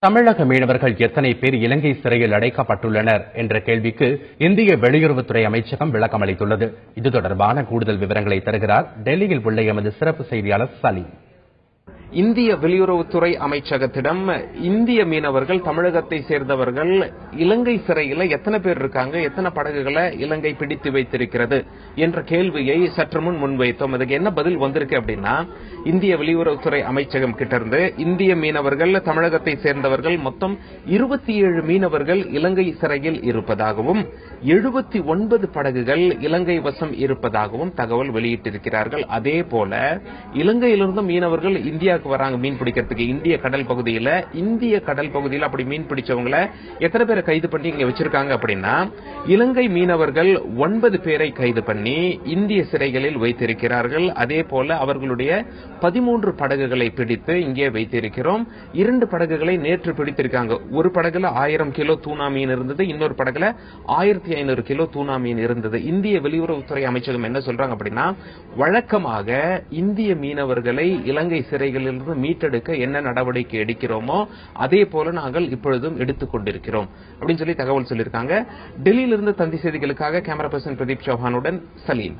தமிழக மீனவர்கள் எத்தனை பேர் இலங்கை சிறையில் அடைக்கப்பட்டுள்ளனர் என்ற கேள்விக்கு இந்திய வெளியுறவுத்துறை அமைச்சகம் விளக்கம் அளித்துள்ளது. இது தொடர்பான கூடுதல் விவரங்களை தருகிறார் டெல்லியில் உள்ள எமது சிறப்பு செய்தியாளர் சலீம். இந்திய வெளியுறவுத்துறை அமைச்சகத்திடம் இந்திய மீனவர்கள் தமிழகத்தை சேர்ந்தவர்கள் இலங்கை சிறையில் எத்தனை பேர் இருக்காங்க, எத்தனை படகுகளை இலங்கை பிடித்து வைத்திருக்கிறது என்ற கேள்வியை சற்று முன் முன்வைத்தோம். அதுக்கு என்ன பதில் வந்திருக்கு அப்படின்னா, இந்திய வெளியுறவுத்துறை அமைச்சகம் கிட்ட இருந்து இந்திய மீனவர்கள் தமிழகத்தை சேர்ந்தவர்கள் மொத்தம் 27 மீனவர்கள் இலங்கை சிறையில் இருப்பதாகவும் 79 படகுகள் இலங்கை வசம் இருப்பதாகவும் தகவல் வெளியிட்டிருக்கிறார்கள். அதே போல இலங்கையிலிருந்து மீனவர்கள் இந்தியாவுக்கு வராங்க மீன் பிடிக்கிறதுக்கு. இந்திய கடல் பகுதியில் அப்படி மீன் பிடிச்சவங்களை எத்தனை பேரை கைது பண்ணி இங்க வச்சிருக்காங்க அப்படின்னா, இலங்கை மீனவர்கள் 9 பேரை கைது பண்ணி இந்திய சிறைகளில் வைத்திருக்கிறார்கள். அதே போல அவர்களுடைய 13 படகுகளை பிடித்து இங்கே வைத்திருக்கிறோம். 2 படகுகளை நேற்று பிடித்திருக்காங்க. ஒரு படகுல 1000 கிலோ தூணா மீன் இருந்தது, இன்னொரு படகுல 1500 கிலோ தூணா மீன் இருந்தது. இந்திய வெளியுறவுத்துறை அமைச்சகம் என்ன சொல்றாங்க அப்படின்னா, வழக்கமாக இந்திய மீனவர்களை இலங்கை சிறைகளில் மீட்டெடுக்க என்ன நடவடிக்கை எடுக்கிறோமோ அதே போல நாங்கள் இப்பொழுதும் எடுத்துக் கொண்டிருக்கிறோம் அப்படின்னு சொல்லி தகவல் சொல்லியிருக்காங்க. டெல்லியிலிருந்து தந்தி செய்திகளுக்காக கேமரா பர்சன் பிரதீப் சௌஹானுடன் சலீம்.